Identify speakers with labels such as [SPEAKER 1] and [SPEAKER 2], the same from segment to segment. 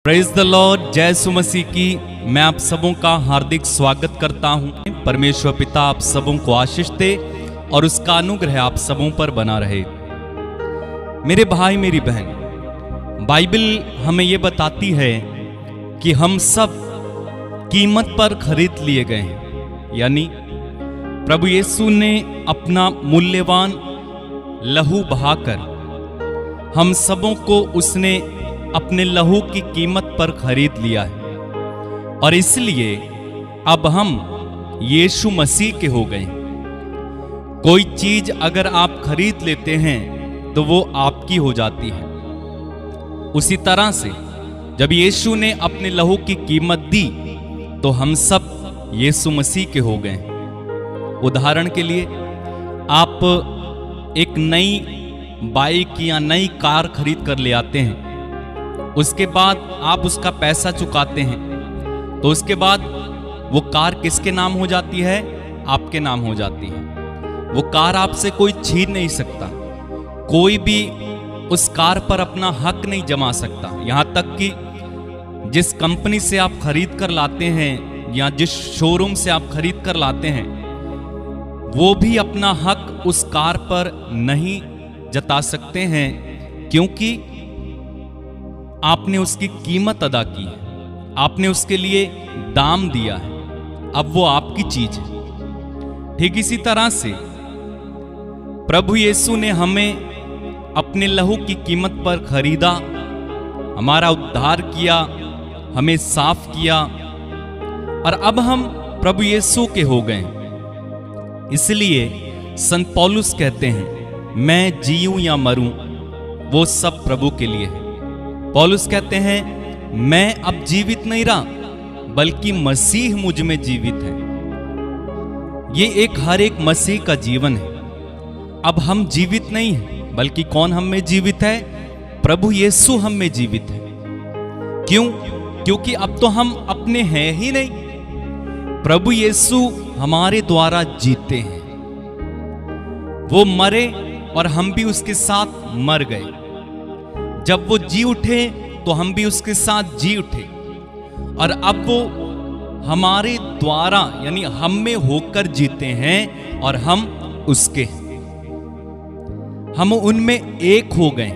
[SPEAKER 1] Praise the Lord. जय यीशु मसीह की मैं आप सबों का हार्दिक स्वागत करता हूं। परमेश्वर पिता आप सबों को आशीष दे और उसका अनुग्रह आप सबों पर बना रहे। मेरे भाई मेरी बहन, बाइबल हमें यह बताती है कि हम सब कीमत पर खरीद लिए गए हैं, यानी प्रभु यीशु ने अपना मूल्यवान लहू बहाकर हम सबों को उसने अपने लहू की कीमत पर खरीद लिया है और इसलिए अब हम यीशु मसीह के हो गए। कोई चीज अगर आप खरीद लेते हैं तो वो आपकी हो जाती है। उसी तरह से जब यीशु ने अपने लहू की कीमत दी तो हम सब यीशु मसीह के हो गए। उदाहरण के लिए आप एक नई बाइक या नई कार खरीद कर ले आते हैं, उसके बाद आप उसका पैसा चुकाते हैं तो उसके बाद वो कार किसके नाम हो जाती है? आपके नाम हो जाती है। वो कार आपसे कोई छीन नहीं सकता, कोई भी उस कार पर अपना हक नहीं जमा सकता। यहाँ तक कि जिस कंपनी से आप खरीद कर लाते हैं या जिस शोरूम से आप खरीद कर लाते हैं वो भी अपना हक उस कार पर नहीं जता सकते हैं, क्योंकि आपने उसकी कीमत अदा की है, आपने उसके लिए दाम दिया है, अब वो आपकी चीज है। ठीक इसी तरह से प्रभु यीशु ने हमें अपने लहू की कीमत पर खरीदा, हमारा उद्धार किया, हमें साफ किया और अब हम प्रभु यीशु के हो गए। इसलिए संत पौलुस कहते हैं, मैं जीऊं या मरूं वो सब प्रभु के लिए है। पौलुस कहते हैं, मैं अब जीवित नहीं रहा बल्कि मसीह मुझ में जीवित है। ये एक हर एक मसीह का जीवन है। अब हम जीवित नहीं हैं बल्कि कौन हम में जीवित है? प्रभु यीशु हम में जीवित है। क्यों? क्योंकि अब तो हम अपने हैं ही नहीं, प्रभु यीशु हमारे द्वारा जीते हैं। वो मरे और हम भी उसके साथ मर गए। जब वो जी उठे तो हम भी उसके साथ जी उठे और अब वो हमारे द्वारा यानी हम में होकर जीते हैं और हम उसके हैं। हम उनमें एक हो गए,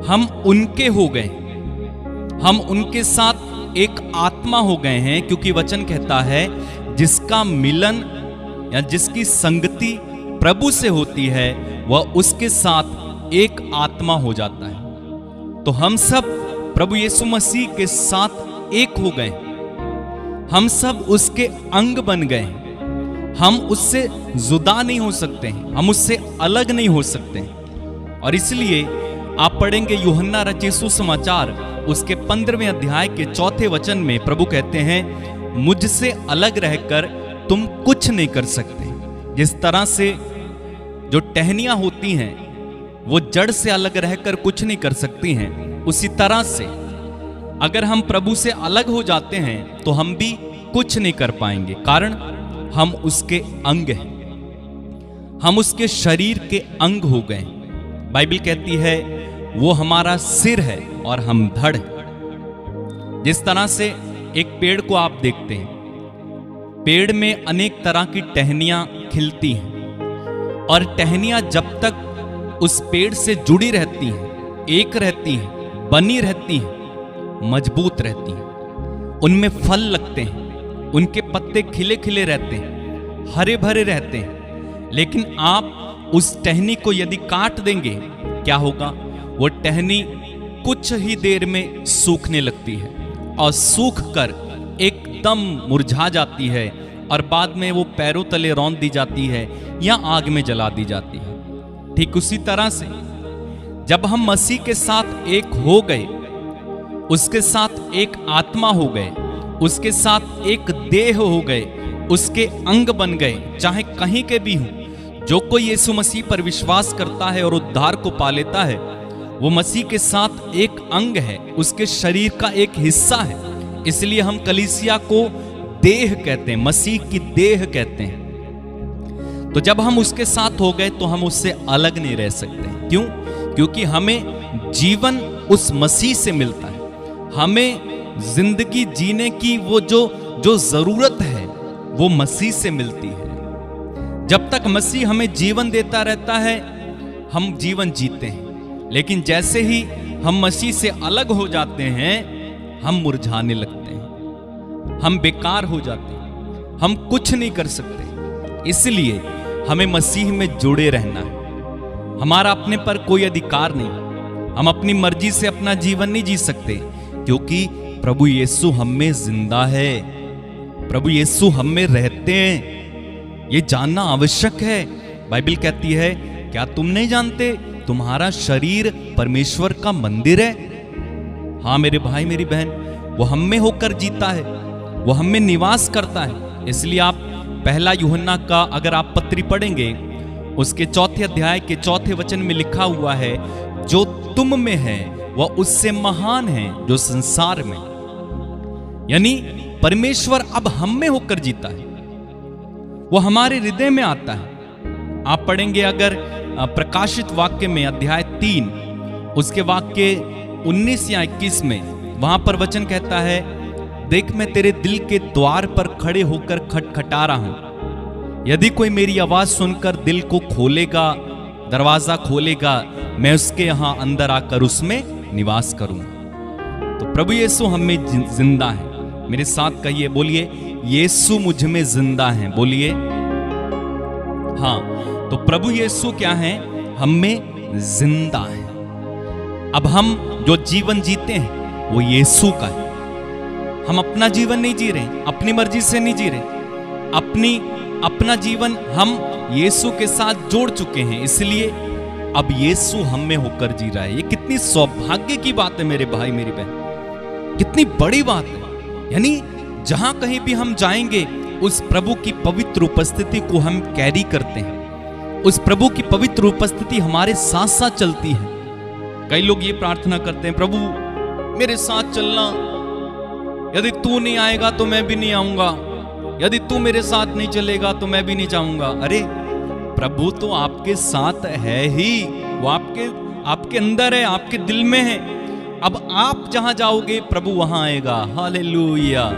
[SPEAKER 1] हम उनके हो गए, हम उनके साथ एक आत्मा हो गए हैं, क्योंकि वचन कहता है जिसका मिलन या जिसकी संगति प्रभु से होती है वह उसके साथ एक आत्मा हो जाता है। तो हम सब प्रभु यीशु मसीह के साथ एक हो गए, हम सब उसके अंग बन गए। हम उससे जुदा नहीं हो सकते हैं, हम उससे अलग नहीं हो सकते हैं। और इसलिए आप पढ़ेंगे यूहन्ना रचित सुसमाचार उसके 15वें अध्याय के 4 वचन में प्रभु कहते हैं, मुझसे अलग रहकर तुम कुछ नहीं कर सकते। जिस तरह से जो टहनियां होती हैं वो जड़ से अलग रहकर कुछ नहीं कर सकती हैं, उसी तरह से अगर हम प्रभु से अलग हो जाते हैं तो हम भी कुछ नहीं कर पाएंगे, कारण हम उसके अंग हैं, हम उसके शरीर के अंग हो गए। बाइबल कहती है वो हमारा सिर है और हम धड़ हैं। जिस तरह से एक पेड़ को आप देखते हैं, पेड़ में अनेक तरह की टहनियां खिलती हैं और टहनियां जब तक उस पेड़ से जुड़ी रहती हैं, एक रहती हैं, बनी रहती हैं, मजबूत रहती हैं, उनमें फल लगते हैं, उनके पत्ते खिले खिले रहते हैं, हरे भरे रहते हैं। लेकिन आप उस टहनी को यदि काट देंगे, क्या होगा? वो टहनी कुछ ही देर में सूखने लगती है और सूख कर एकदम मुरझा जाती है और बाद में वो पैरों तले रौंद दी जाती है या आग में जला दी जाती है। ठीक उसी तरह से जब हम मसीह के साथ एक हो गए, उसके साथ एक आत्मा हो गए, उसके साथ एक देह हो गए, उसके अंग बन गए, चाहे कहीं के भी हों। जो कोई यीशु मसीह पर विश्वास करता है और उद्धार को पा लेता है वो मसीह के साथ एक अंग है, उसके शरीर का एक हिस्सा है। इसलिए हम कलीसिया को देह कहते हैं, मसीह की देह कहते हैं। तो जब हम उसके साथ हो गए तो हम उससे अलग नहीं रह सकते। क्यों? क्योंकि हमें जीवन उस मसीह से मिलता है, हमें जिंदगी जीने की वो जो जरूरत है वो मसीह से मिलती है। जब तक मसीह हमें जीवन देता रहता है हम जीवन जीते हैं, लेकिन जैसे ही हम मसीह से अलग हो जाते हैं हम मुरझाने लगते हैं, हम बेकार हो जाते हैं, हम कुछ नहीं कर सकते। इसलिए हमें मसीह में जुड़े रहना है। हमारा अपने पर कोई अधिकार नहीं, हम अपनी मर्जी से अपना जीवन नहीं जी सकते, क्योंकि प्रभु यीशु हम में जिंदा है, प्रभु यीशु हम में रहते हैं। ये जानना आवश्यक है। बाइबल कहती है, क्या तुम नहीं जानते तुम्हारा शरीर परमेश्वर का मंदिर है? हाँ मेरे भाई मेरी बहन, वो हम में होकर जीता है, वो हम में निवास करता है। इसलिए आप पहला यूहन्ना का अगर आप पत्री पढ़ेंगे, उसके 4 अध्याय के 4 वचन में लिखा हुआ है, जो तुम में है वह उससे महान है जो संसार में। यानी परमेश्वर अब हम में होकर जीता है, वो हमारे हृदय में आता है। आप पढ़ेंगे अगर प्रकाशित वाक्य में अध्याय 3 उसके वाक्य 19 या 21 में, वहां पर वचन कहता है, देख मैं तेरे दिल के द्वार पर खड़े होकर खटखटा रहा हूं, यदि कोई मेरी आवाज सुनकर दिल को खोलेगा, दरवाजा खोलेगा, मैं उसके यहां अंदर आकर उसमें निवास करूंगा। तो प्रभु यीशु हम में जिंदा है। मेरे साथ कहिए, बोलिए यीशु मुझ में जिंदा है। बोलिए हाँ। तो प्रभु यीशु क्या है? हम में जिंदा है। अब हम जो जीवन जीते हैं वो यीशु का है। हम अपना जीवन नहीं जी रहे, अपनी मर्जी से नहीं जी रहे, अपना जीवन हम यीशु के साथ जोड़ चुके हैं, इसलिए अब यीशु हम में होकर जी रहा है। ये कितनी सौभाग्य की बात है मेरे भाई मेरी बहन, कितनी बड़ी बात है। यानी जहां कहीं भी हम जाएंगे उस प्रभु की पवित्र उपस्थिति को हम कैरी करते हैं, उस प्रभु की पवित्र उपस्थिति हमारे साथ साथ चलती है। कई लोग ये प्रार्थना करते हैं, प्रभु मेरे साथ चलना, यदि तू नहीं आएगा तो मैं भी नहीं आऊंगा, यदि तू मेरे साथ नहीं चलेगा तो मैं भी नहीं जाऊंगा। अरे प्रभु तो आपके साथ है ही, वो आपके अंदर है, आपके दिल में है। अब आप जहां जाओगे प्रभु वहां आएगा। हालेलुया।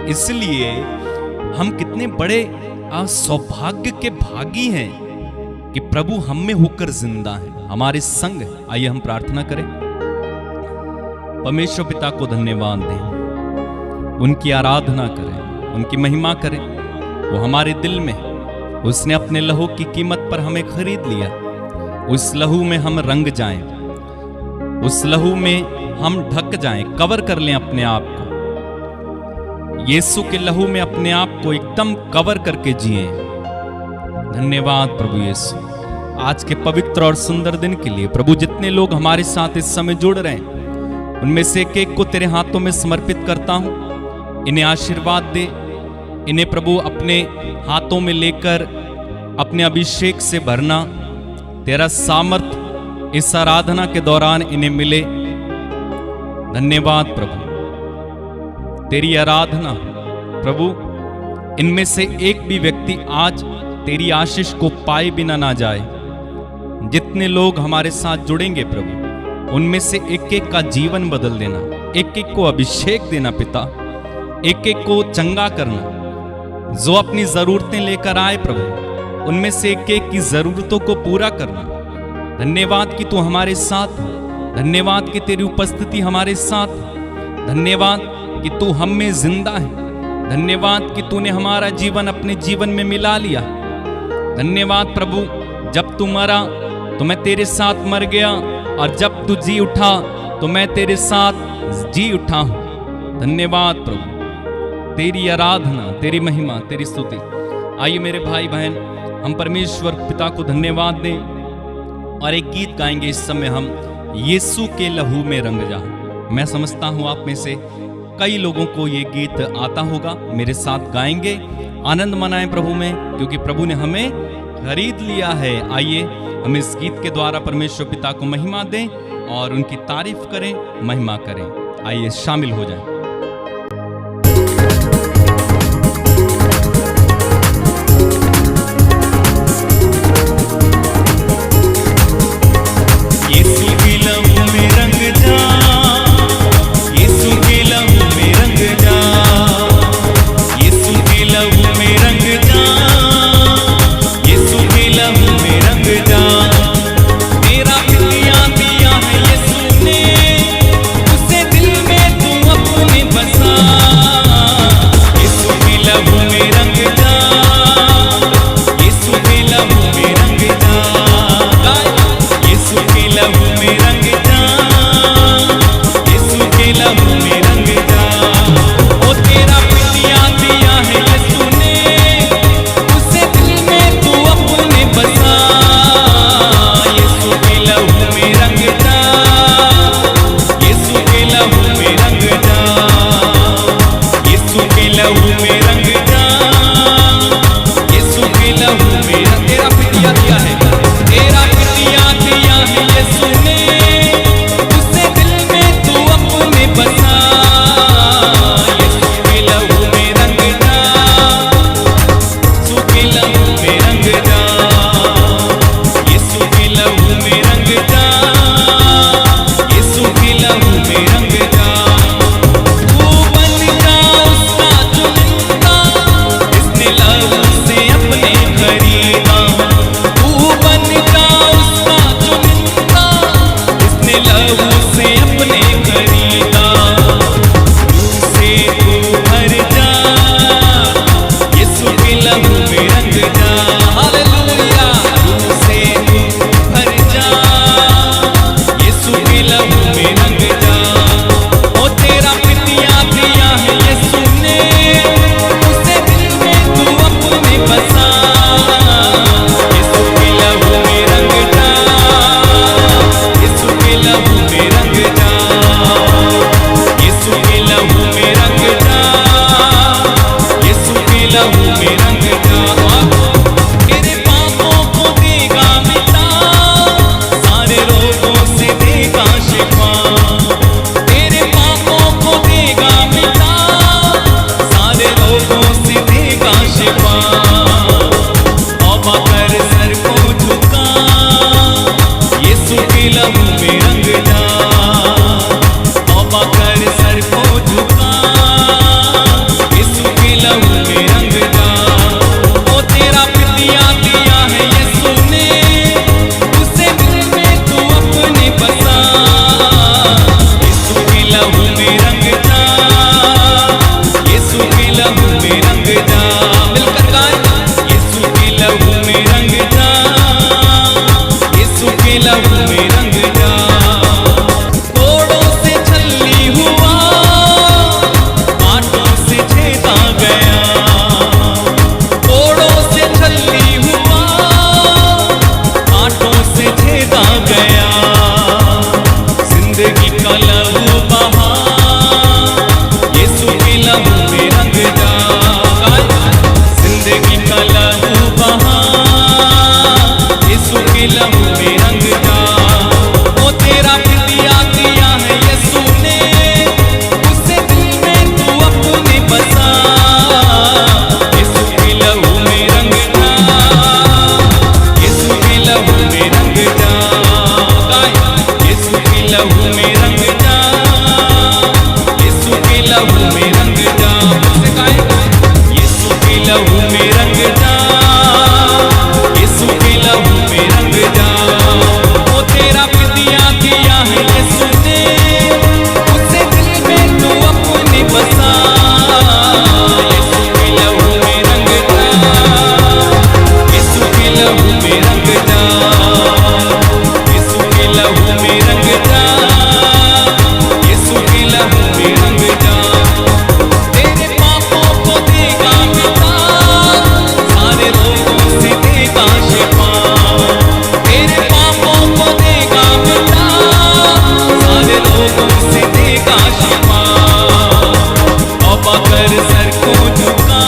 [SPEAKER 1] इसलिए हम कितने बड़े सौभाग्य के भागी हैं कि प्रभु हम में होकर जिंदा है, हमारे संग है। आइए हम प्रार्थना करें। परमेश्वर पिता को धन्यवाद दें, उनकी आराधना करें, उनकी महिमा करें। वो हमारे दिल में है, उसने अपने लहू की कीमत पर हमें खरीद लिया। उस लहू में हम रंग जाएं, उस लहू में हम ढक जाएं, कवर कर लें अपने आप को। यीशु के लहू में अपने आप को एकदम कवर करके जिए। धन्यवाद प्रभु यीशु, आज के पवित्र और सुंदर दिन के लिए। प्रभु जितने लोग हमारे साथ इस समय जुड़ रहे हैं, उनमें से एक एक को तेरे हाथों में समर्पित करता हूं। इन्हें आशीर्वाद दे, इन्हें प्रभु अपने हाथों में लेकर अपने अभिषेक से भरना। तेरा सामर्थ इस आराधना के दौरान इन्हें मिले। धन्यवाद प्रभु, तेरी आराधना प्रभु, इनमें से एक भी व्यक्ति आज तेरी आशीष को पाए बिना ना जाए। जितने लोग हमारे साथ जुड़ेंगे प्रभु, उनमें से एक एक का जीवन बदल देना, एक एक को अभिषेक देना पिता, एक एक को चंगा करना। जो अपनी जरूरतें लेकर आए प्रभु, उनमें से एक एक की जरूरतों को पूरा करना। धन्यवाद कि तू हमारे साथ, धन्यवाद कि तेरी उपस्थिति हमारे साथ, धन्यवाद कि तू हम में जिंदा है, धन्यवाद कि तूने हमारा जीवन अपने जीवन में मिला लिया। धन्यवाद प्रभु, जब तू मरा तो मैं तेरे साथ मर गया, और जब तू जी उठा तो मैं तेरे साथ जी उठा हूं। धन्यवाद प्रभु, तेरी आराधना, तेरी महिमा, तेरी स्तुति। आइए मेरे भाई बहन, हम परमेश्वर पिता को धन्यवाद दें और एक गीत गाएंगे इस समय हम, यीशु के लहू में रंग जा। मैं समझता हूं आप में से कई लोगों को ये गीत आता होगा। मेरे साथ गाएंगे, आनंद मनाएं प्रभु में, क्योंकि प्रभु ने हमें खरीद लिया है। आइए हम इस गीत के द्वारा परमेश्वर पिता को महिमा दें और उनकी तारीफ करें, महिमा करें। आइए शामिल हो जाएं। यीशु के लहू में रंग जा, यीशु के में रंग जा, तू बन जा उसका चुनिंदा, इसने लहू से अपने खरीदा। तू बन जा उसका चुनिंदा, इसने लहू से अपने खरीदा। रूह से तू भर जा, यीशु के लहू में रंग जा। हालेलुया। रूह से तू भर जा, यीशु के लहू में रंग जा। ओ तेरा पितिया दिया है यीशु ने, उसे दिल में तू अपने बसा। यीशु के लहू में रंग जा, यीशु के लहू में रंग जा, यीशु के लहू में रंग जा, यीशु के लहू में रंग जा। तेरे पापों को देगा मिटा, सारे रोगों से देगा शिफा। तेरे पापों को देगा मिटा, सारे रोगों से देगा शिफा। तौबा कर सर को झुका, यीशु के लहू में रंग जा। तौबा कर सर को झुका, यीशु के लहू में रंग जा। ओ तेरा पितिया दिया है यीशु ने, उसे दिल में तू अपने बसा। यीशु के लहू में रंग जा, यीशु के लहू में रंग जा। मिलकर गाएं, यीशु के लहू में रंग जा, यीशु के लहू में रंग जा। कोड़ों से छलनी हुआ, कांटों से छेदा गया। कोड़ों से छलनी हुआ, कांटों से छेदा गया। जिंदगी का लहू बहा, यीशु के लहू में रंग जा। जिंदगी का लहू बहा, यीशु के लहू में रंग जा। ओ तेरा पितिया दिया है यीशु ने, उसे दिल में तू अपने बसा। यीशु के लहू में रंग जा, यीशु के लहू में रंग जा। यीशु के लहू में रंग जा, यीशु के लहू में रंग जा। मुझसे गाएं, यीशु के लहू में रंग जा, यीशु के लहू में रंग जा। ओ तेरा पितिया दिया है यीशु ने, उसे दिल में तू अपने बसा। यीशु के लहू में रंग जा, यीशु के लहू में रंग जा, यीशु के लहू में रंग जा, यीशु के लहू में रंग जा। तेरे पापों को देगा मिटा, सारे रोगों से देगा शिफा। तेरे पापों को देगा मिटा, सारे रोगों से देगा शिफा। तौबा कर सर को झुका,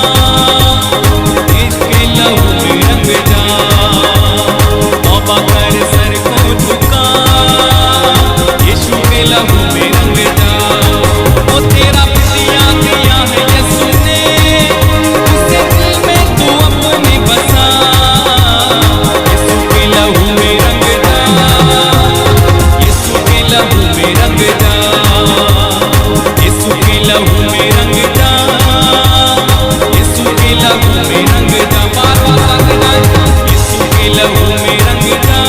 [SPEAKER 1] इसके लहू में रंग जा। तौबा कर सर को झुका, यीशु के लहू में रंग जा। ओ तेरा पितिया दिया है यीशु ने, उसे दिल में तू अपने बसा। यीशु के लहू में रंग जा, यीशु के लहू में रंग जा, यीशु के लहू में रंग जा, यीशु के लहू में रंग जा। बार बार रंग जा, यीशु के लहू में रंग जा,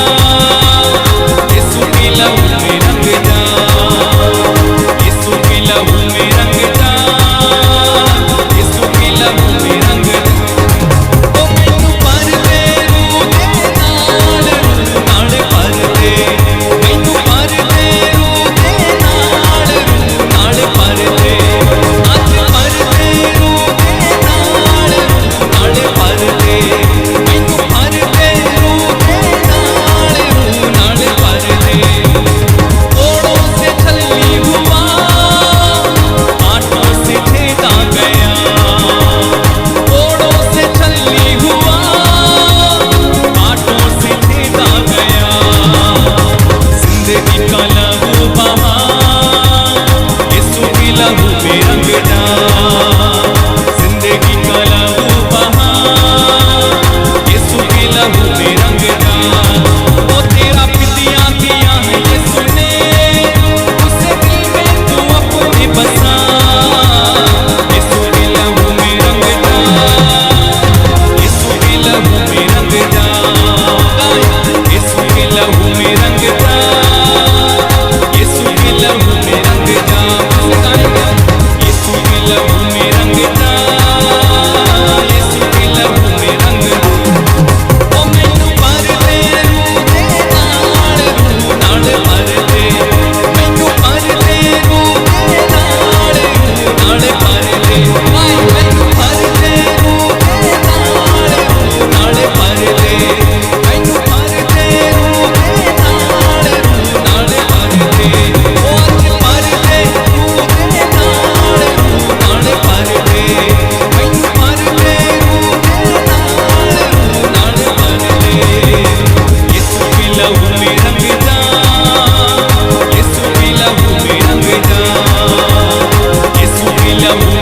[SPEAKER 1] यीशु के लहू में रंग जा, यीशु के लहू में रंग जा, यीशु के लहू में रंग जा। ओ मैनू भर दे रूह दे नाल, रूह नाल भर दे। मैनू भर दे रूह दे नाल, रूह नाल भर दे। अज भर दे रूह दे नाल, रूह नाल भर दे। मैनू भर दे रूह दे नाल, रूह नाल भर दे। कोड़ों से छलनी हुआ, कांटों से छेदा गया। कोड़ों से छलनी हुआ, कांटों से छेदा गया। जिंदगी का लहू बहा, यीशु के लहू में रंग जा। जिंदगी का लहू बहा, यीशु के लहू में रंग जा। ओ तेरा पितिया दिया है यीशु ने, उसे दिल में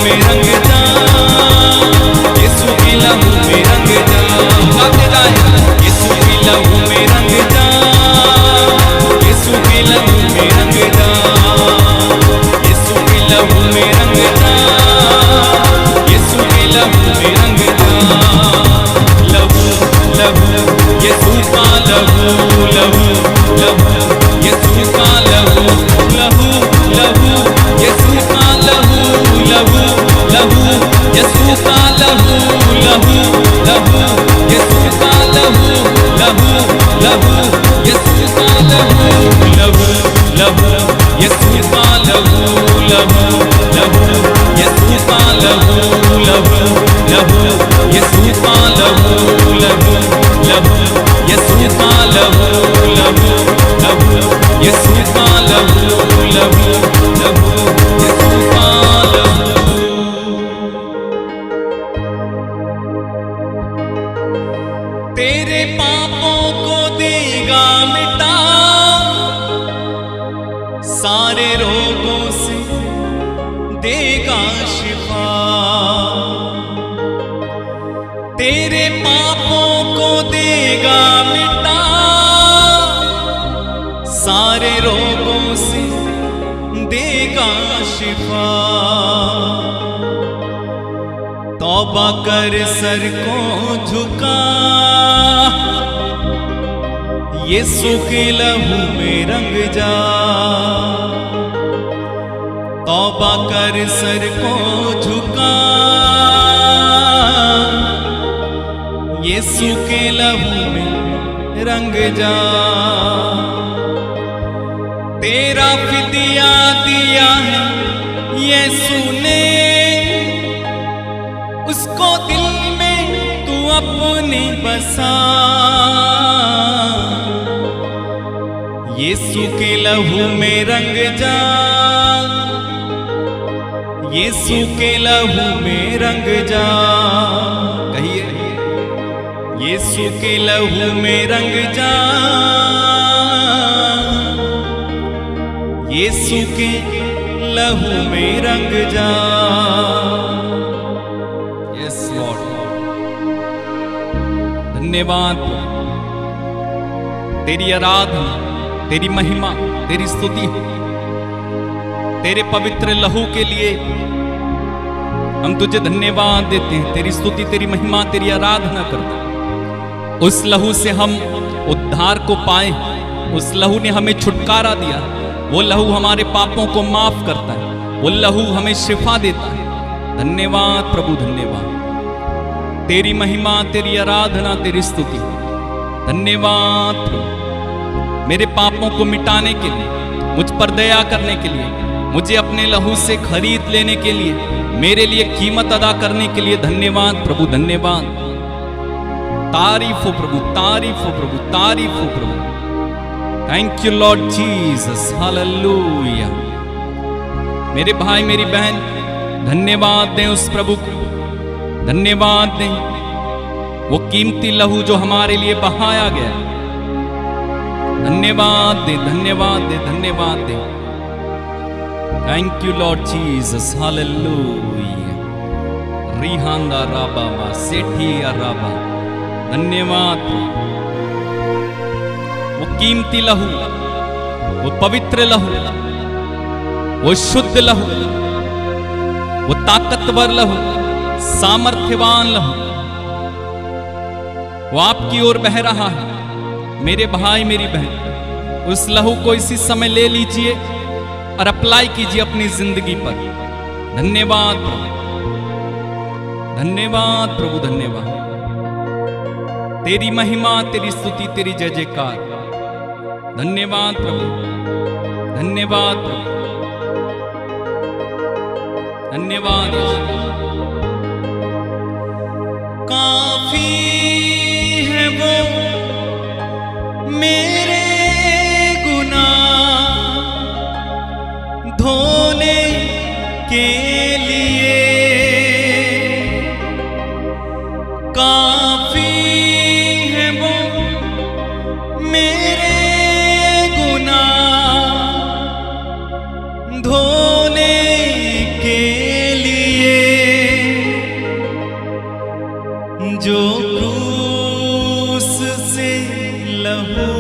[SPEAKER 1] में रंग जा, यीशु के लहू में रंग जा। गाते जाए, यीशु के लहू में रंग जा, यीशु के लहू में रंग जा, यीशु के लहू में रंग जा, यीशु के लहू में रंग जा। लहू लहू यीशु का लहू, लहू लहू यीशु का लहू, लहू लहू यीशु का लहू, लहू लहू यीशु का लहू, लहू लहू यीशु का लहू, लहू लहू यीशु का लहू, लहू लहू यीशु का लहू, लहू लहू यीशु का लहू, लहू लहू यीशु का लहू, लहू लहू यीशु का लहू, लहू लहू यीशु का लहू, लहू लहू यीशु का लहू। तेरे पापों को देगा मिटा, सारे रोगों से देगा शिफा। तेरे पापों को देगा मिटा, सारे रोगों से देगा शिफा। तौबा कर सर को झुका, यीशु के लहू में रंग जा। तौबा कर सर को झुका, यीशु के लहू में रंग जा। तेरा फिदिया दिया है यीशु ने, उसको दिल में तू अपने बसा। यीशु के लहू में रंग जा, यीशु के लहू में रंग जा। कहिए, यीशु के लहू में रंग जा, यीशु के लहू में रंग जा। यस लॉर्ड, धन्यवाद। तेरी आराधना, तेरी महिमा, तेरी स्तुति तेरे पवित्र लहू के लिए हम तुझे धन्यवाद देते हैं। तेरी स्तुति, तेरी महिमा, तेरी आराधना करते हैं। उस लहू से हम उद्धार को पाए, उस लहू ने हमें छुटकारा दिया। वो लहू हमारे पापों को माफ करता है, वो लहू हमें शिफा देता है। धन्यवाद प्रभु, धन्यवाद। तेरी महिमा, तेरी आराधना, तेरी स्तुति। धन्यवाद प्रभु, मेरे पापों को मिटाने के लिए, मुझ पर दया करने के लिए, मुझे अपने लहू से खरीद लेने के लिए, मेरे लिए कीमत अदा करने के लिए धन्यवाद प्रभु, धन्यवाद। तारीफ हो प्रभु, तारीफ हो प्रभु, तारीफ हो प्रभु। Thank you Lord Jesus, hallelujah. मेरे भाई मेरी बहन धन्यवाद दें उस प्रभु को, धन्यवाद दें। वो कीमती लहू जो हमारे लिए बहाया गया, धन्यवाद दे, धन्यवाद दे, धन्यवाद दे। Thank you Lord Jesus, hallelujah. रिहांदा राबा सेठी राबा, धन्यवाद। वो कीमती लहू, वो पवित्र लहू, वो शुद्ध लहू, वो ताकतवर लहू, सामर्थ्यवान लहू, वो आपकी ओर बह रहा है। मेरे भाई मेरी बहन, उस लहू को इसी समय ले लीजिए और अप्लाई कीजिए अपनी जिंदगी पर। धन्यवाद प्रभु, धन्यवाद प्रभु, धन्यवाद। तेरी महिमा, तेरी स्तुति, तेरी जय जयकार। धन्यवाद प्रभु, धन्यवाद प्रभु, धन्यवाद। काफी है वो मेरे गुनाह धोने के लिए, काफी है वो मेरे गुनाह धोने के लिए। जो क्रूस से लहू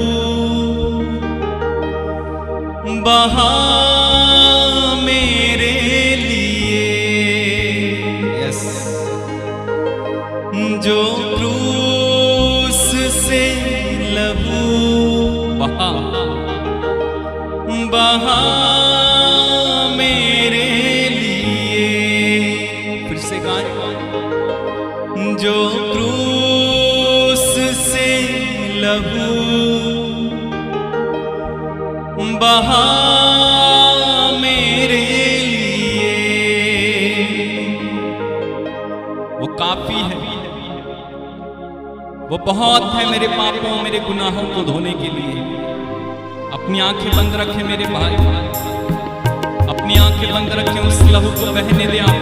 [SPEAKER 1] बहा मेरे लिए, यस, जो क्रूस से लहू बहा मेरे लिए, फिर से गाएं, जो क्रूस से लहू बहा मेरे लिए, वो काफी है, वो बहुत है मेरे पापों मेरे गुनाहों को धोने के लिए। अपनी आंखें बंद रखें मेरे भाई, अपनी आंखें बंद रखें, उस लहू को बहने दे, आप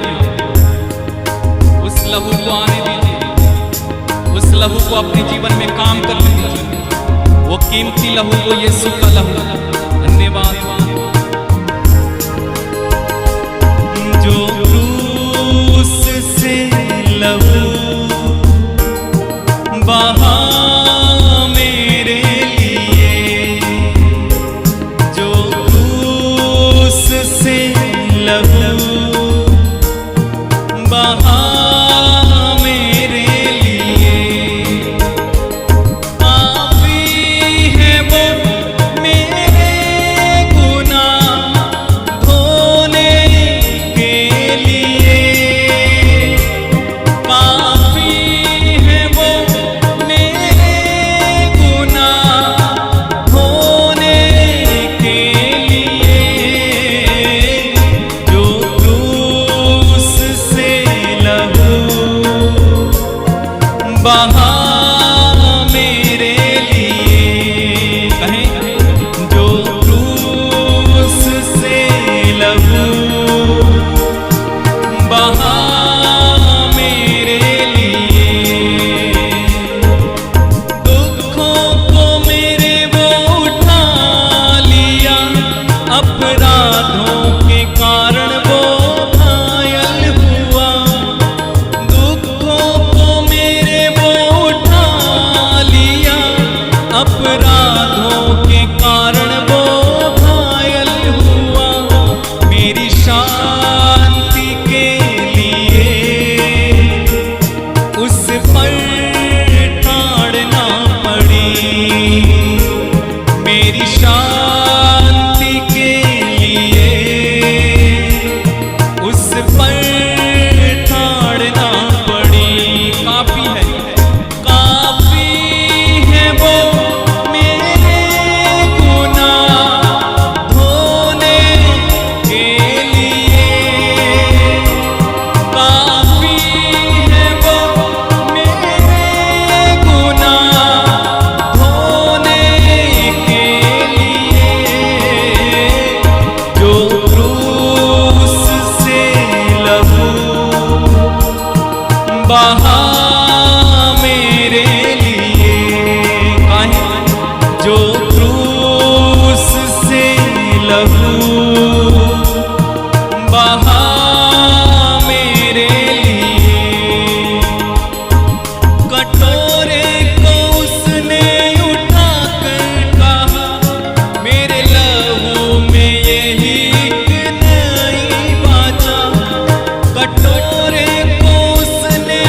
[SPEAKER 1] उस लहू को आने दीजिए, उस लहू को अपने जीवन में काम करने दीजिए, वो कीमती लहू को, यीशु का लहू। धन्यवाद। जो क्रूस से लहू बहा मेरे लिए, जो क्रूस से लहू बहा मेरे लिए, काफी है वो मेरे गुनाह धोने के लिए, काफी है वो मेरे गुनाह धोने के लिए, जो क्रूस से लहू बहा मेरे लिए। कहें, जो क्रूस से लहू बहा मेरे लिए, दुखों को मेरे वो उठा लिया, अपराधों के कारण वो घायल हुआ, दुखों को मेरे वो उठा लिया, अपराधों के कारण वो घायल हुआ, मेरी शांति के लिए उस पर ठाड़ना पड़ी, मेरी शांति के लिए उस पर ठाड़ना पड़ी। काफी है वो मेरे गुनाह धोने के लिए, काफी है वो मेरे गुनाह धोने के लिए, जो क्रूस से लहू बहा मेरे लिए। काहे, जो क्रूस से लहू बहा मेरे लिए, कटोरे को उसने उठाकर कहा, मेरे लहू में यही एक नई वाचा, कटोरे को उसने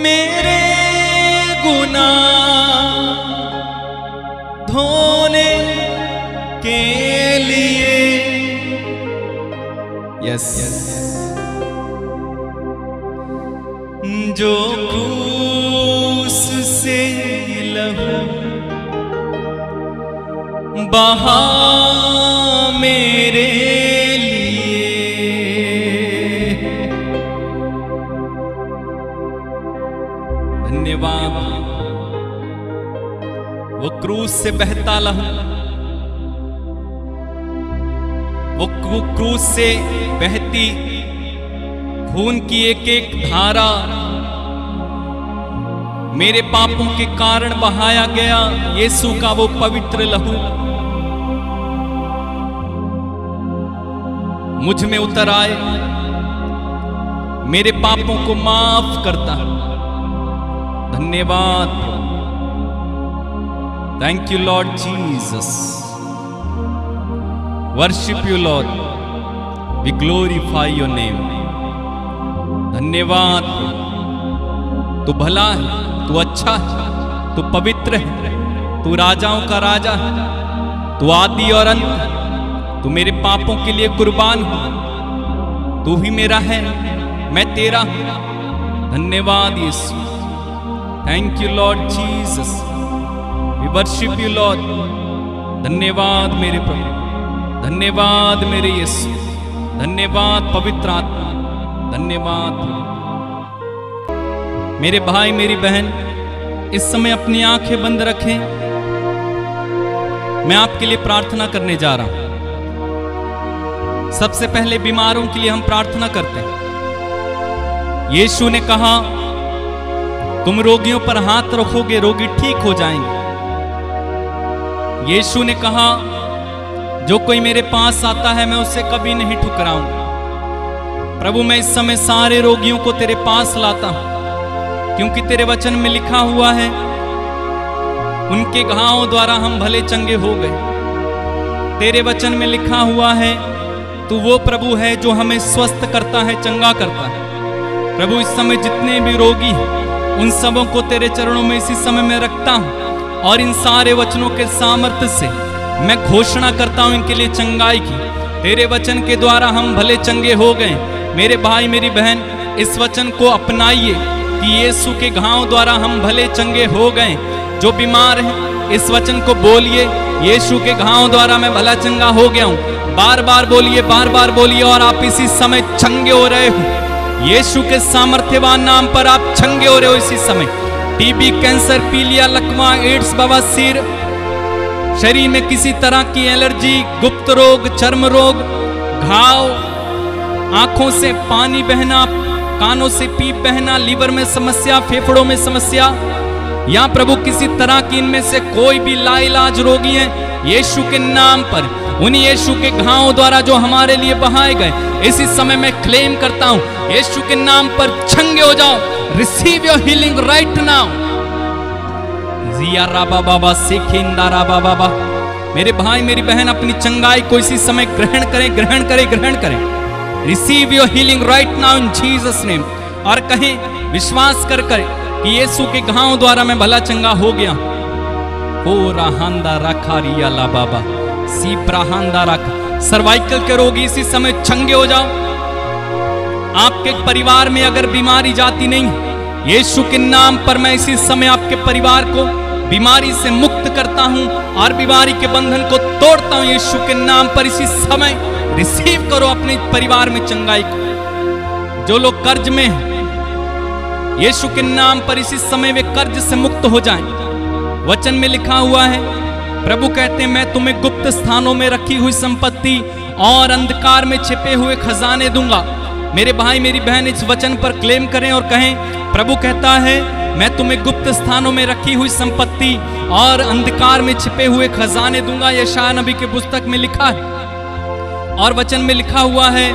[SPEAKER 1] मेरे गुनाह धोने के लिए। यस जो क्रूस से लहू बहा मेरे लिए। धन्यवाद। वो क्रूस से बहता लहू, वो क्रूस से बहती खून की एक एक धारा मेरे पापों के कारण बहाया गया यीशु का वो पवित्र लहू मुझ में उतर आए, मेरे पापों को माफ करता। धन्यवाद। Thank you Lord Jesus. Worship you Lord, we glorify your name. धन्यवाद। तू भला है, तू अच्छा है, तू पवित्र है, तू राजाओं का राजा है, तू आदि और अंत। तू मेरे पापों के लिए कुर्बान हो। तू ही मेरा है, मैं तेरा हूं। धन्यवाद यीशु। Thank you Lord Jesus. We worship you Lord. धन्यवाद मेरे प्रभु, धन्यवाद मेरे यीशु, धन्यवाद पवित्र आत्मा, धन्यवाद। मेरे भाई मेरी बहन इस समय अपनी आंखें बंद रखें। मैं आपके लिए प्रार्थना करने जा रहा हूं। सबसे पहले बीमारों के लिए हम प्रार्थना करते हैं। यीशु ने कहा तुम रोगियों पर हाथ रखोगे, रोगी ठीक हो जाएंगे। यीशु ने कहा जो कोई मेरे पास आता है मैं उसे कभी नहीं ठुकराऊंगा। प्रभु मैं इस समय सारे रोगियों को तेरे पास लाता हूं, क्योंकि तेरे वचन में लिखा हुआ है उनके घावों द्वारा हम भले चंगे हो गए। तेरे वचन में लिखा हुआ है तू वो प्रभु है जो हमें स्वस्थ करता है, चंगा करता है। प्रभु इस समय जितने भी रोगी हैं उन सबों को तेरे चरणों में इसी समय में रखता हूं और इन सारे वचनों के सामर्थ्य से मैं घोषणा करता हूं इनके लिए चंगाई की। तेरे वचन के द्वारा हम भले चंगे हो गए। मेरे भाई मेरी बहन इस वचन को अपनाइए कि यीशु के घाव द्वारा हम भले चंगे हो गए। जो बीमार हैं इस वचन को बोलिए, यीशु के घाव द्वारा मैं भला चंगा हो गया हूं। बार बार बोलिए, बार बार बोलिए और आप इसी समय चंगे हो रहे हो। यीशु के सामर्थ्यवान नाम पर आप चंगे हो रहे हो इसी समय। टीबी, कैंसर, पीलिया, लकवा, एड्स, बवासीर, शरीर में किसी तरह की एलर्जी, गुप्त रोग, चर्म रोग, घाव, आंखों से पानी बहना, कानों से पीप बहना, लीवर में समस्या, फेफड़ों में समस्या, या प्रभु किसी तरह की इनमें से कोई भी लाइलाज रोगी है, यीशु के नाम पर उन्हीं यीशु के घावों द्वारा जो हमारे लिए बहाए गए इसी समय मैं क्लेम करता हूं यीशु के नाम पर चंगे हो जाओ। Receive your healing right now. जिया राबा बाबा सेखिंदा राबा बाबा। मेरे भाई मेरी बहन अपनी चंगाई को इसी समय ग्रहण करें, ग्रहण करें, ग्रहण करें। Receive your healing right now in Jesus name. और कहें विश्वास कर कर कि यीशु के घावों द्वारा मैं भला चंगा हो गया। हो राहांदा रखा रिया ला बाबा सी प्राहांदा रख। सर्वाइकल के रोगी इसी समय चंगे हो जाओ। आपके परिवार में अगर बीमारी जाती नहीं, यीशु के नाम पर मैं इसी समय आपके परिवार को बीमारी से मुक्त करता हूं और बीमारी के बंधन को तोड़ता हूं यीशु के नाम पर। इसी समय रिसीव करो अपने परिवार में चंगाई को। जो लोग कर्ज में हैं यीशु के नाम पर इसी समय वे कर्ज से मुक्त हो जाएं। वचन में लिखा हुआ है, प्रभु कहते हैं मैं तुम्हें गुप्त स्थानों में रखी हुई संपत्ति और अंधकार में छिपे हुए खजाने दूंगा। मेरे भाई मेरी बहन इस वचन पर क्लेम करें और कहें प्रभु कहता है मैं तुम्हें गुप्त स्थानों में रखी हुई संपत्ति और अंधकार में छिपे हुए खजाने दूंगा। यशायाह नबी की पुस्तक में लिखा है और वचन में लिखा हुआ है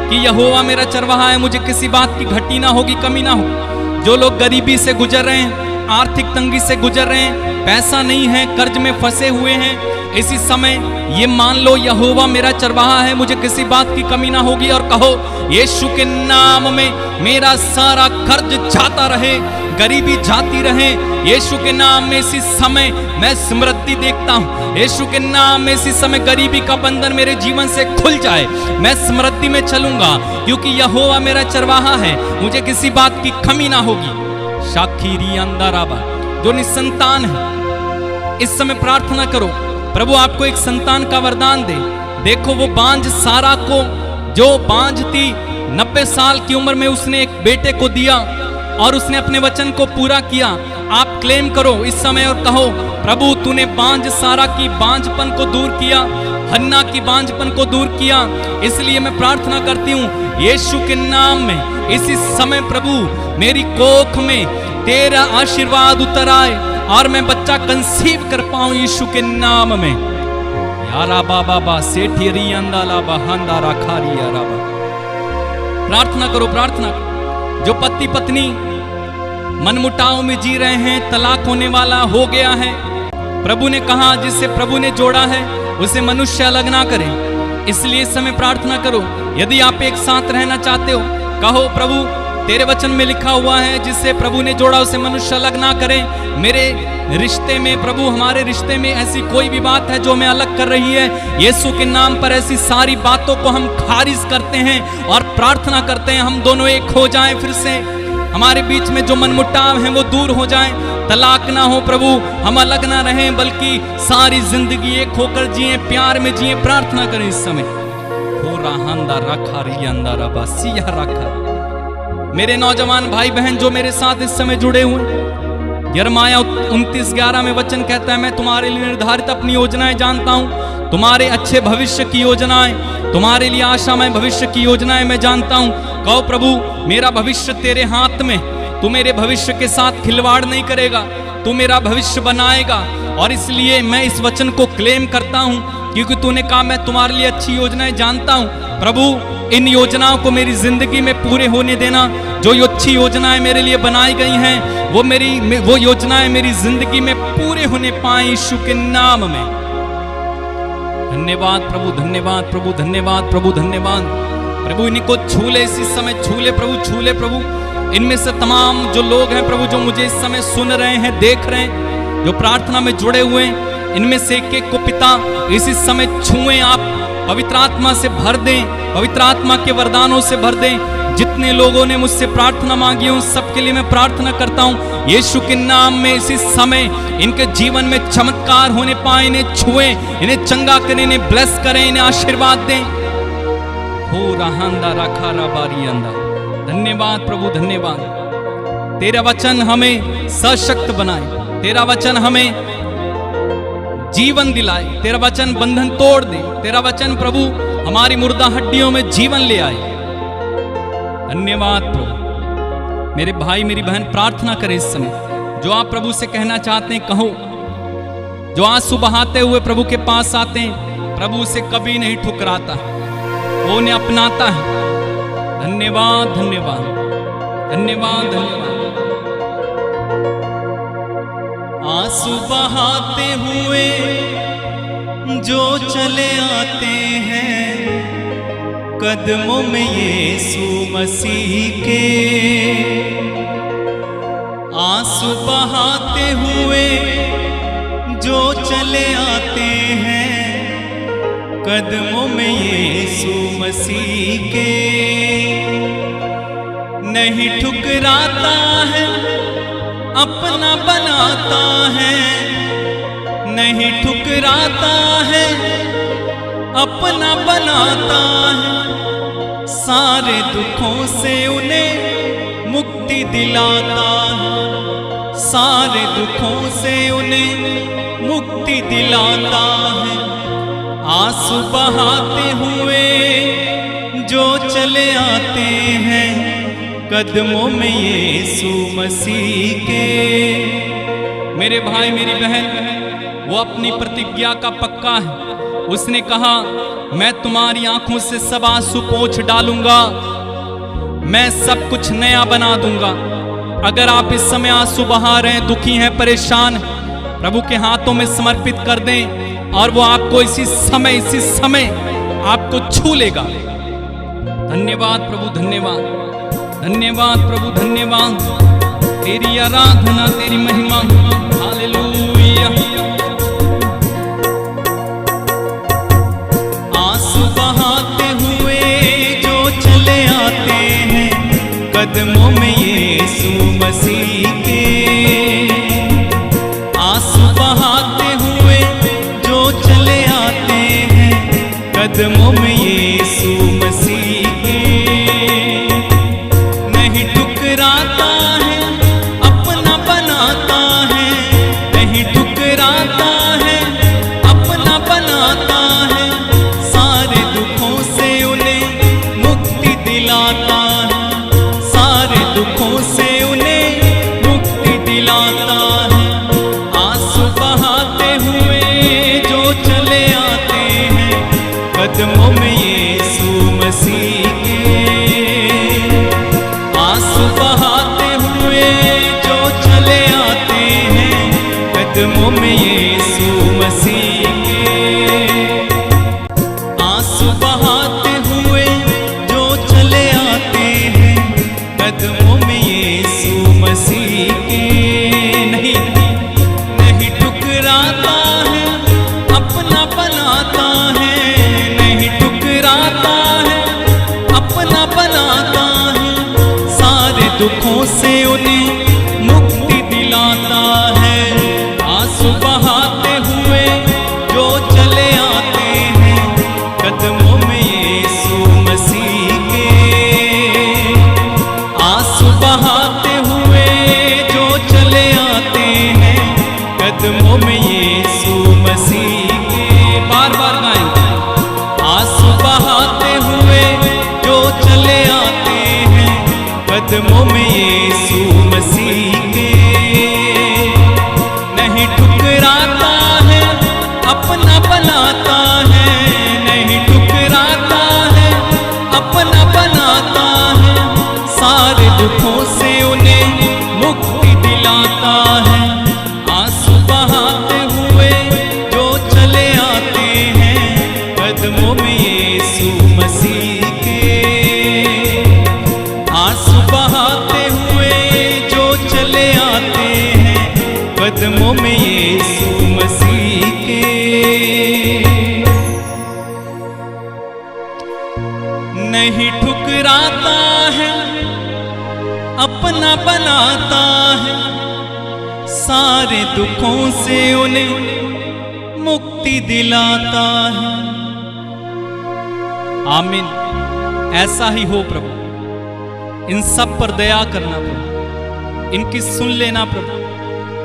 [SPEAKER 1] कि यहोवा मेरा चरवाहा है, मुझे किसी बात की घटी ना होगी, कमी ना हो। जो लोग गरीबी से गुजर रहे हैं, आर्थिक तंगी से गुजर रहे हैं, पैसा नहीं है, कर्ज में फंसे हुए हैं, इसी समय ये मान लो यहोवा मेरा चरवाहा है, मुझे किसी बात की कमी ना होगी। और कहो यीशु के नाम में मेरा सारा कर्ज जाता रहे, गरीबी जाती रहे। यीशु के नाम में इसी समय मैं समृद्धि देखता हूँ। यीशु के नाम में इसी समय गरीबी का बंधन मेरे जीवन से खुल जाए। मैं समृद्धि में चलूंगा क्योंकि यहोवा मेरा चरवाहा है, मुझे किसी बात की कमी ना होगी। शाखीरी अंदराबा जो निसंतान है इस समय प्रार्थना करो, प्रभु आपको एक संतान का वरदान दे। देखो वो बांझ सारा को, जो बांझ थी 90 साल की उम्र में उसने एक बेटे को दिया और उसने अपने वचन को पूरा किया। आप क्लेम करो इस समय और कहो, प्रभु तूने बांझ सारा की बांझपन को दूर किया, हन्ना की बांझपन को दूर किया। इसलिए मैं प्रार्थना करती हूँ यीशु के नाम में इसी समय प्रभु मेरी कोख में तेरा आशीर्वाद उतर आए और मैं बच्चा कंसीव कर पाऊं यीशु के नाम में। यारा बाबा बा सेठियरी अंदाला बहांदा राखारी यारा बा। प्रार्थना करो, प्रार्थना करो। जो पति पत्नी मनमुटाव में जी रहे हैं, तलाक होने वाला हो गया है, प्रभु ने कहा जिससे प्रभु ने जोड़ा है उसे मनुष्य अलग ना करे। इसलिए इस समय प्रार्थना करो। यदि आप एक साथ रहना चाहते हो, कहो प्रभु तेरे वचन में लिखा हुआ है जिससे प्रभु ने जोड़ा उसे मनुष्य अलग ना करे। मेरे रिश्ते में प्रभु, हमारे रिश्ते में ऐसी कोई भी बात है जो हमें अलग कर रही है, यीशु के नाम पर ऐसी सारी बातों को हम खारिज करते हैं और प्रार्थना करते हैं हम दोनों एक हो जाएं। फिर से हमारे बीच में जो मनमुटाव है वो दूर हो जाएं, तलाक ना हो प्रभु, हम अलग ना रहें बल्कि सारी जिंदगी एक होकर जिए, प्यार में जिए। प्रार्थना करें इस समय। हो रहा रखा रही अंदर रखा। मेरे नौजवान भाई बहन जो मेरे साथ इस समय जुड़े हुए, यिर्मयाह 29:11 में वचन कहता है, मैं तुम्हारे लिए निर्धारित अपनी योजनाएं जानता हूं, तुम्हारे अच्छे भविष्य की योजनाएं, तुम्हारे लिए आशामय भविष्य की योजनाएं मैं जानता हूं। कहो प्रभु मेरा भविष्य तेरे हाथ में, तू मेरे भविष्य के साथ खिलवाड़ नहीं करेगा, तू मेरा भविष्य बनाएगा। और इसलिए मैं इस वचन को क्लेम करता हूं क्योंकि तूने कहा मैं तुम्हारे लिए अच्छी योजनाएं जानता हूं। प्रभु इन योजनाओं को मेरी जिंदगी में पूरे होने देना। जो अच्छी योजनाएं मेरे लिए बनाई गई हैं वो योजनाएं मेरी जिंदगी में पूरे होने पाए यीशु के नाम में। धन्यवाद प्रभु, धन्यवाद प्रभु, धन्यवाद प्रभु, धन्यवाद प्रभु। इनको छू ले इसी समय, छू ले प्रभु, छू ले प्रभु। इनमें से तमाम जो लोग हैं प्रभु जो मुझे इस समय सुन रहे हैं, देख रहे हैं, जो प्रार्थना में जुड़े हुए हैं, इनमें से एक एक को पिता इसी समय छुएं, आप पवित्र आत्मा से भर दें, पवित्र आत्मा के वरदानों से भर दें। जितने लोगों ने मुझसे प्रार्थना मांगी उन सबके लिए मैं प्रार्थना करता हूं यीशु के नाम में इसी समय इनके जीवन में चमत्कार होने पाए। इन्हें छुएं, इन्हें चंगा करें, इन्हें ब्लेस करें, इन्हें आशीर्वाद दें। हो रहा रखा बारी अंदा। धन्यवाद प्रभु, धन्यवाद। तेरा वचन हमें सशक्त बनाए, तेरा वचन हमें जीवन दिलाए, तेरा वचन बंधन तोड़ दे, तेरा वचन प्रभु हमारी मुर्दा हड्डियों में जीवन ले आए। धन्यवाद प्रभु। मेरे भाई मेरी बहन प्रार्थना करें इस समय, जो आप प्रभु से कहना चाहते हैं कहो। जो आंसू बहाते हुए प्रभु के पास आते हैं, प्रभु उसे कभी नहीं ठुकराता, वो उन्हें अपनाता है। धन्यवाद, धन्यवाद, धन्यवाद, धन्यवाद। आंसू बहाते हुए जो चले आते हैं कदमों में यीशु मसीह के, आंसू बहाते हुए जो चले आते हैं कदमों में यीशु मसीह के। नहीं ठुकराता है, अपना बनाता है, नहीं ठुकराता है, अपना बनाता है। सारे दुखों से उन्हें मुक्ति दिलाता है, सारे दुखों से उन्हें मुक्ति दिलाता है। आंसू बहाते हुए जो चले आते हैं कदमों में यीशु मसीह के। मेरे भाई मेरी बहन, वो अपनी प्रतिज्ञा का पक्का है। उसने कहा मैं तुम्हारी आंखों से सब आंसू पोंछ डालूंगा, मैं सब कुछ नया बना दूंगा। अगर आप इस समय आंसू बहा रहे हैं, दुखी हैं, परेशान, प्रभु के हाथों में समर्पित कर दें और वो आपको इसी समय आपको छू लेगा। धन्यवाद प्रभु, धन्यवाद, धन्यवाद प्रभु, धन्यवाद। तेरी आराधना तेरी महिमा हालेलुया। आंसू बहाते हुए जो चले आते हैं कदमों में यीशु मसीह के, आंसू बहाते हुए जो चले आते हैं कदमों में यीशु मसीह के, नहीं ठुकराता है अपना बनाता है, नहीं ठुकराता है अपना बनाता है, सारे दुखों से उन्हें मुक्ति दिलाता है, सारे दुखों से उन्हें मुक्ति दिलाता है। आंसू बहाते हुए जो चले आते हैं कदमों में यीशु मसीह के, आंसू बहाते हुए जो चले आते हैं कदमों में यीशु मसीह के, आंसू बहाते हुए जो चले आते हैं कदमों में यीशु मसीह के, नहीं नहीं ठुकराता है अपना बनाता है, नहीं ठुकराता है अपना बनाता है, सारे दुखों से उन्हें मुक्ति दिलाता है। आंसू बहाते हुए जो चले आते हैं कदमों में यीशु मसीह के, आंसू बहाते हुए जो चले आते हैं कदमों में यीशु मसीह के। बार बार गाएंगे, आंसू बहाते हुए जो चले आते हैं कदमों में यीशु मसीह के, नहीं ठुकराता है अपना बनाता है, नहीं ठुकराता है अपना बनाता है, सारे दुखों से उन्हें मुक्ति दिलाता है। आंसू बहाते हुए जो चले आते हैं कदमों में यीशु मसीह के, आंसू बहाते हुए जो चले आते हैं कदमों में यीशु मसीह के, नहीं ठुकराता है अपना बनाता है, सारे दुखों से उन्हें मुक्ति दिलाता है। आमीन। ऐसा ही हो प्रभु, इन सब पर दया करना प्रभु, इनकी सुन लेना प्रभु,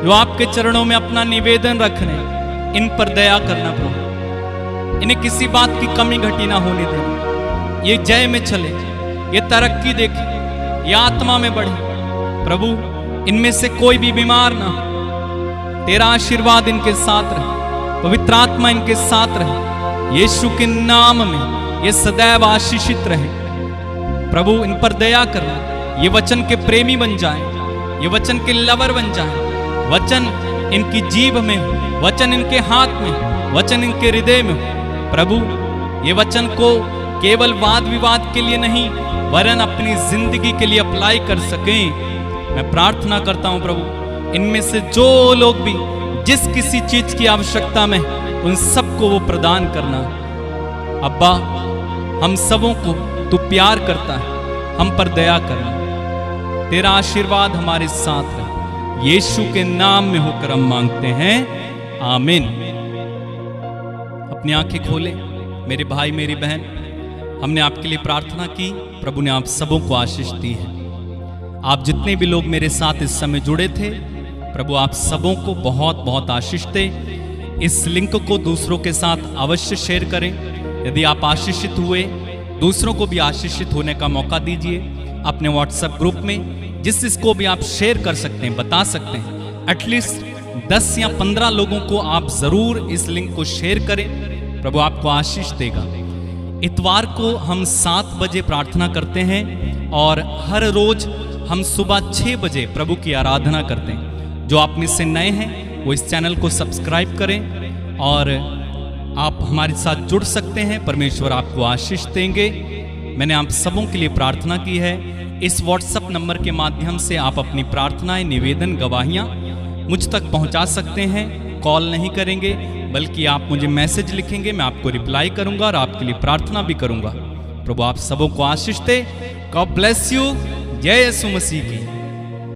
[SPEAKER 1] जो आपके चरणों में अपना निवेदन रख रहे हैं इन पर दया करना प्रभु, इन्हें किसी बात की कमी घटी ना होने देना, ये जय में चले, ये तरक्की देखे, ये आत्मा में बढ़े प्रभु, इनमें से कोई भी बीमार ना हो, तेरा आशीर्वाद इनके साथ रहे, पवित्र आत्मा इनके साथ रहे, यीशु के नाम में ये सदैव आशीषित रहे प्रभु। इन पर दया करना, ये वचन के प्रेमी बन जाएं, ये वचन के लवर बन जाएं, वचन इनकी जीभ में हो, वचन इनके हाथ में, वचन इनके हृदय में हो प्रभु। ये वचन को केवल वाद विवाद के लिए नहीं वरन अपनी जिंदगी के लिए अप्लाई कर सकें। मैं प्रार्थना करता हूं प्रभु, इनमें से जो लोग भी जिस किसी चीज की आवश्यकता में उन सबको वो प्रदान करना। अब्बा, हम सबों को तू प्यार करता है, हम पर दया करना, तेरा आशीर्वाद हमारे साथ रहे, यीशु के नाम में होकर हम मांगते हैं, आमीन। अपनी आंखें खोले मेरे भाई मेरी बहन, हमने आपके लिए प्रार्थना की, प्रभु ने आप सबों को आशीष दी है। आप जितने भी लोग मेरे साथ इस समय जुड़े थे, प्रभु आप सबों को बहुत बहुत आशीष दे। इस लिंक को दूसरों के साथ अवश्य शेयर करें। यदि आप आशीषित हुए, दूसरों को भी आशीषित होने का मौका दीजिए अपने व्हाट्सएप ग्रुप में, जिसको भी आप शेयर कर सकते हैं, बता सकते हैं। एटलीस्ट 10 या 15 लोगों को आप जरूर इस लिंक को शेयर करें, प्रभु आपको आशीष देगा। इतवार को हम 7 बजे प्रार्थना करते हैं और हर रोज हम सुबह 6 बजे प्रभु की आराधना करते हैं। जो आप में से नए हैं वो इस चैनल को सब्सक्राइब करें और आप हमारे साथ जुड़ सकते हैं। परमेश्वर आपको आशीष देंगे। मैंने आप सबों के लिए प्रार्थना की है। इस व्हाट्सएप नंबर के माध्यम से आप अपनी प्रार्थनाएं, निवेदन, गवाहियां मुझ तक पहुंचा सकते हैं। कॉल नहीं करेंगे बल्कि आप मुझे मैसेज लिखेंगे, मैं आपको रिप्लाई करूंगा और आपके लिए प्रार्थना भी करूंगा। प्रभु आप सबों को आशीष दे। God bless you. जय यीशु मसीह की।